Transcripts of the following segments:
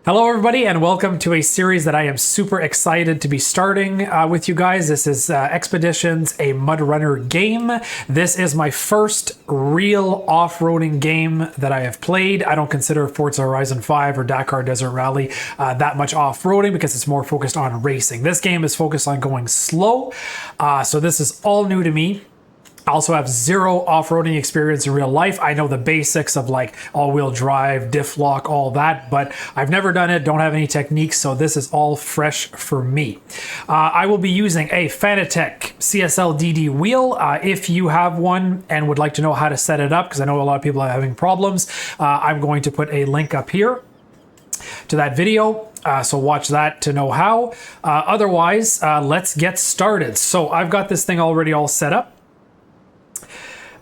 Hello everybody and welcome to a series that I am super excited to be starting with you guys. This is Expeditions A Mudrunner Game. This is my first real off-roading game that I have played. I don't consider Forza Horizon 5 or Dakar Desert Rally that much off-roading because it's more focused on racing. This game is focused on going slow, so this is all new to me. I also have zero off-roading experience in real life. I know the basics of like all-wheel drive, diff lock, all that, but I've never done it, don't have any techniques, so this is all fresh for me. I will be using a Fanatec CSL DD wheel. If you have one and would like to know how to set it up, because I know a lot of people are having problems, I'm going to put a link up here to that video. So watch that to know how. Otherwise, let's get started. So I've got this thing already all set up.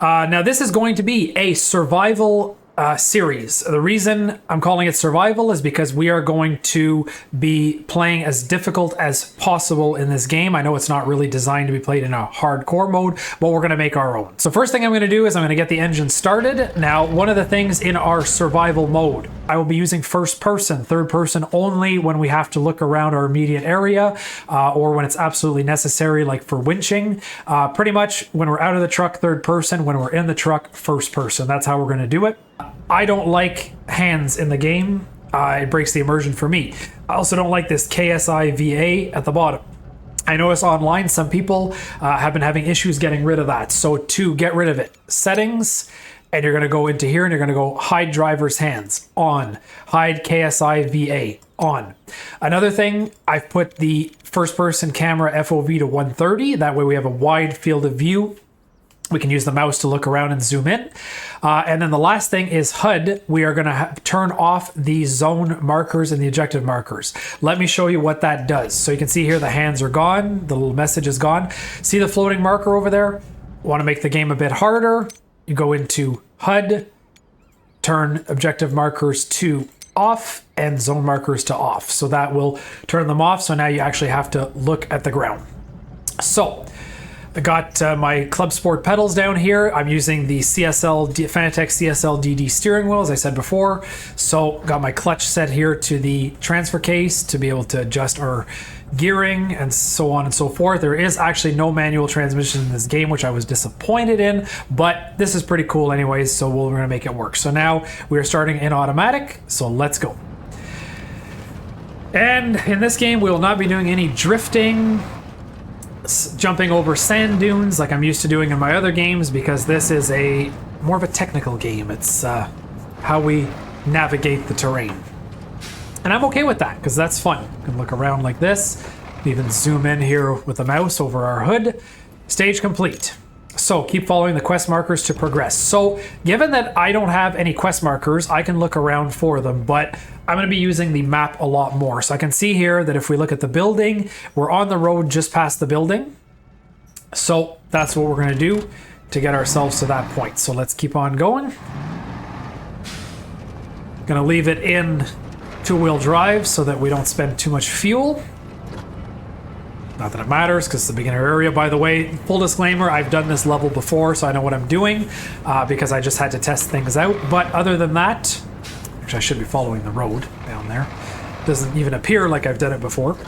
Now this is going to be a survival series. The reason I'm calling it survival is because we are going to be playing as difficult as possible in this game. I know it's not really designed to be played in a hardcore mode, but we're going to make our own. So first thing I'm going to do is I'm going to get the engine started. Now, one of the things in our survival mode, I will be using first person, third person only when we have to look around our immediate area or when it's absolutely necessary, like for winching. Pretty much when we're out of the truck, third person. When we're in the truck, first person. That's how we're going to do it. I don't like hands in the game. It breaks the immersion for me. I also don't like this KSI VA at the bottom. I notice online some people have been having issues getting rid of that. So to get rid of it, settings, and you're going to go into here and you're going to go hide driver's hands, on. Hide KSI VA, on. Another thing, I've put the first person camera FOV to 130. That way we have a wide field of view. We can use the mouse to look around and zoom in. And then the last thing is HUD. We are going to turn off the zone markers and the objective markers. Let me show you what that does. So you can see here the hands are gone. The little message is gone. See the floating marker over there? Want to make the game a bit harder? You go into HUD, turn objective markers to off and zone markers to off. So that will turn them off. So now you actually have to look at the ground. So I got my Clubsport pedals down here. I'm using the Fanatec CSL DD steering wheel, as I said before. So got my clutch set here to the transfer case to be able to adjust our gearing and so on and so forth. There is actually no manual transmission in this game, which I was disappointed in, but this is pretty cool anyways, so we're gonna make it work. So now we are starting in automatic, so let's go. And in this game, we will not be doing any drifting, jumping over sand dunes like I'm used to doing in my other games, because this is more of a technical game. It's how we navigate the terrain. And I'm okay with that, because that's fun. You can look around like this, even zoom in here with the mouse over our hood. Stage complete. So keep following the quest markers to progress. So given that I don't have any quest markers, I can look around for them, but I'm going to be using the map a lot more. So I can see here that if we look at the building, we're on the road just past the building. So that's what we're going to do to get ourselves to that point. So let's keep on going. Going to leave it in two-wheel drive so that we don't spend too much fuel. Not that it matters because it's the beginner area. By the way, full disclaimer, I've done this level before, so I know what I'm doing because I just had to test things out. But other than that, actually I should be following the road down there. Doesn't even appear like I've done it before.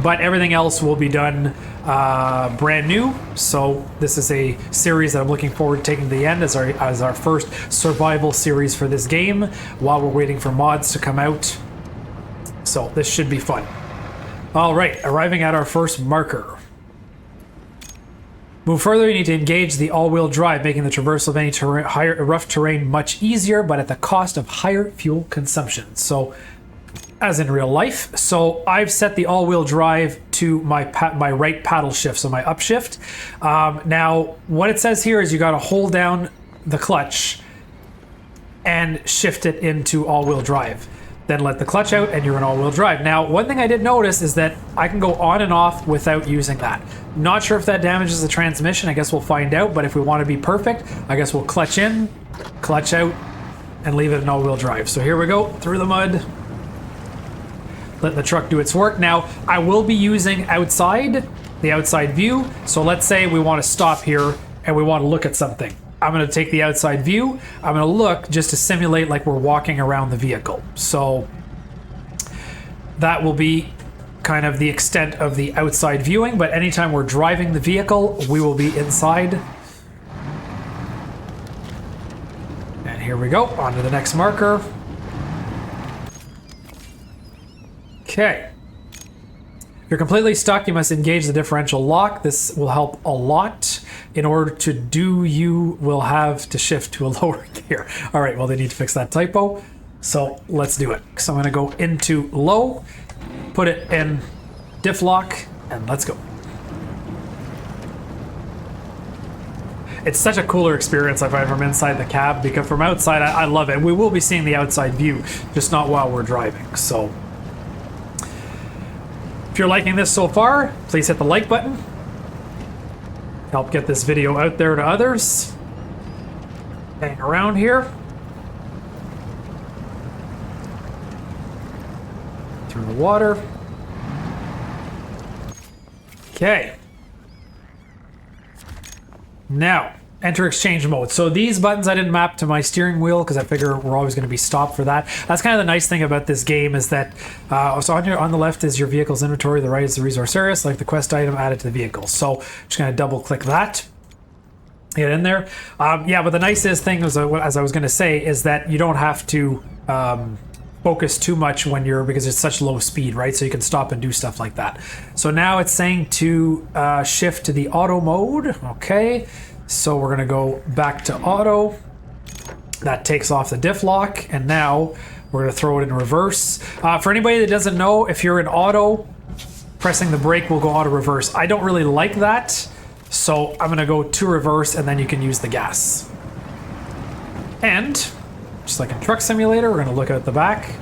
But everything else will be done brand new. So this is a series that I'm looking forward to taking to the end as our first survival series for this game while we're waiting for mods to come out. So this should be fun. All right, arriving at our first marker. Move further, you need to engage the all-wheel drive, making the traversal of any rough terrain much easier, but at the cost of higher fuel consumption. So, as in real life. So I've set the all-wheel drive to my right paddle shift, so my upshift. Now, what it says here is you got to hold down the clutch and shift it into all-wheel drive. Then let the clutch out and you're in all-wheel drive. Now, one thing I did notice is that I can go on and off without using that. Not sure if that damages the transmission. I guess we'll find out, but if we want to be perfect, I guess we'll clutch in, clutch out, and leave it in all-wheel drive. So here we go, through the mud. Let the truck do its work. Now, I will be using the outside view. So let's say we want to stop here and we want to look at something. I'm going to take the outside view. I'm going to look just to simulate like we're walking around the vehicle. So that will be kind of the extent of the outside viewing, but anytime we're driving the vehicle, we will be inside. And here we go, on to the next marker. Okay. If you're completely stuck, you must engage the differential lock. This will help a lot. In order to do, you will have to shift to a lower gear. All right, well, they need to fix that typo. So let's do it. So I'm gonna go into low, put it in diff lock, and let's go. It's such a cooler experience if I'm inside the cab, because from outside, I love it. We will be seeing the outside view, just not while we're driving, so. If you're liking this so far, please hit the like button. Help get this video out there to others. Hang around here. Through the water. Okay. Now, enter exchange mode. So these buttons I didn't map to my steering wheel because I figure we're always going to be stopped for that. That's kind of the nice thing about this game is that so on the left is your vehicle's inventory, the right is the resource area, select the quest item, add it to the vehicle. So just going to double click that. Get in there. Yeah, but the nicest thing is, as I was going to say, is that you don't have to focus too much when you're, because it's such low speed, right? So you can stop and do stuff like that. So now it's saying to shift to the auto mode. Okay. So we're gonna go back to auto. That takes off the diff lock, and now we're gonna throw it in reverse. For anybody that doesn't know, if you're in auto, pressing the brake will go auto reverse. I don't really like that, so I'm gonna go to reverse, and then you can use the gas. And, just like in Truck Simulator, we're gonna look at the back.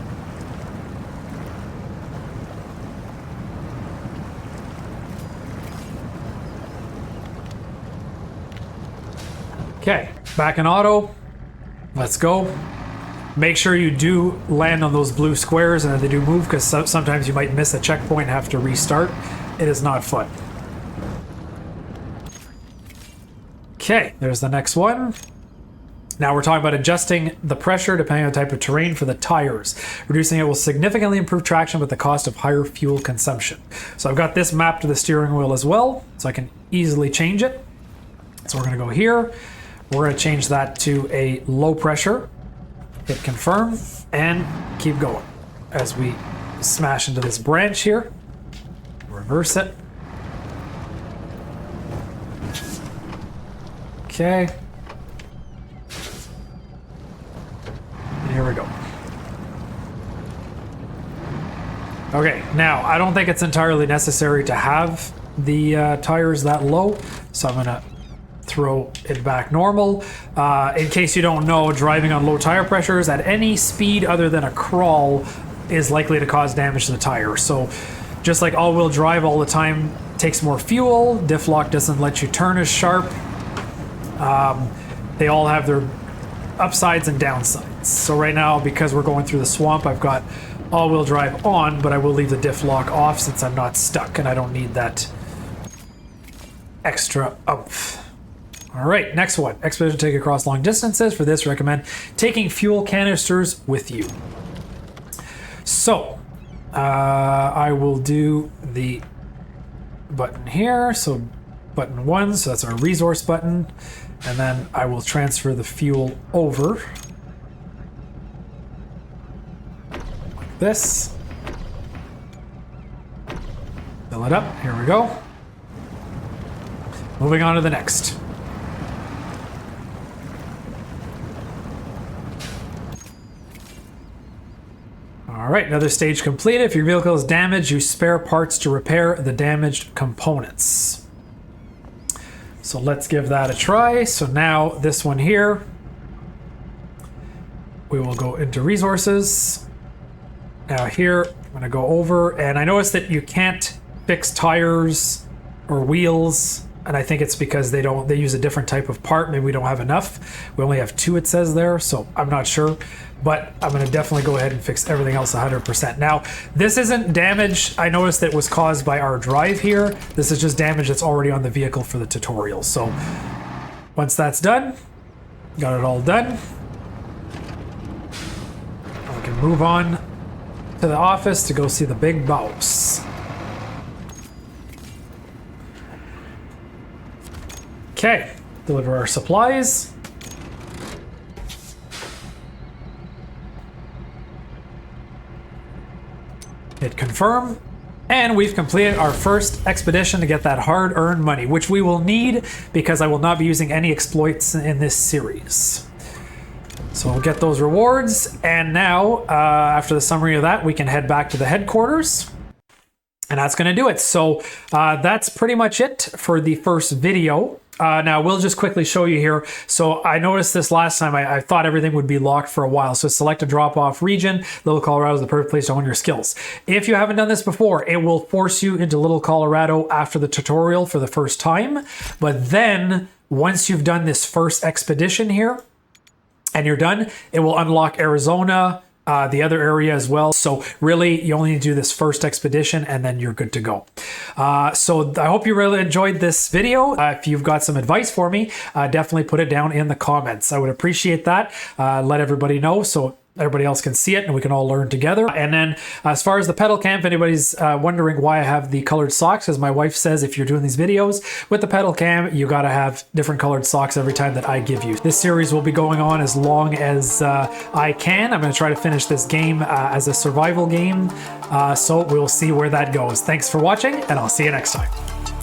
Okay, back in auto. Let's go. Make sure you do land on those blue squares and that they do move, because sometimes you might miss a checkpoint and have to restart. It is not fun. Okay, there's the next one. Now we're talking about adjusting the pressure depending on the type of terrain for the tires. Reducing it will significantly improve traction with the cost of higher fuel consumption. So I've got this mapped to the steering wheel as well, so I can easily change it. So we're gonna go here. We're going to change that to a low pressure, hit confirm, and keep going as we smash into this branch here. Reverse it. Okay. And here we go. Okay, now I don't think it's entirely necessary to have the tires that low, so I'm going to throw it back normal. In case you don't know, driving on low tire pressures at any speed other than a crawl is likely to cause damage to the tire. So just like all-wheel drive all the time takes more fuel, diff lock doesn't let you turn as sharp. They all have their upsides and downsides. So right now, because we're going through the swamp, I've got all-wheel drive on, but I will leave the diff lock off since I'm not stuck and I don't need that extra oomph. All right, next one. Expedition take across long distances. For this, recommend taking fuel canisters with you. So, I will do the button here. So, button 1, so that's our resource button. And then I will transfer the fuel over. Like this. Fill it up. Here we go. Moving on to the next. All right, another stage completed. If your vehicle is damaged, use spare parts to repair the damaged components. So let's give that a try. So now this one here, we will go into resources. Now here, I'm gonna go over, and I noticed that you can't fix tires or wheels, and I think it's because they use a different type of part. Maybe we don't have enough. We only have 2, it says there, so I'm not sure. But I'm gonna definitely go ahead and fix everything else 100%. Now, this isn't damage I noticed that was caused by our drive here. This is just damage that's already on the vehicle for the tutorial. So once that's done, got it all done, we can move on to to the office to go see the big boss. Okay, deliver our supplies. Hit confirm. And we've completed our first expedition to get that hard-earned money, which we will need because I will not be using any exploits in this series. So we'll get those rewards, and now, after the summary of that, we can head back to the headquarters. And that's going to do it. So that's pretty much it for the first video. Now, we'll just quickly show you here. So I noticed this last time. I thought everything would be locked for a while. So select a drop-off region. Little Colorado is the perfect place to hone your skills. If you haven't done this before, it will force you into Little Colorado after the tutorial for the first time. But then, once you've done this first expedition here, and you're done, it will unlock Arizona, the other area as well. So really, you only need to do this first expedition and then you're good to go. So I hope you really enjoyed this video. If you've got some advice for me, definitely put it down in the comments. I would appreciate that. Let everybody know so everybody else can see it and we can all learn together. And then as far as the pedal cam, if anybody's wondering why I have the colored socks, as my wife says, if you're doing these videos with the pedal cam, you gotta have different colored socks every time that I give you. This series will be going on as long as I can. I'm gonna try to finish this game as a survival game. So we'll see where that goes. Thanks for watching and I'll see you next time.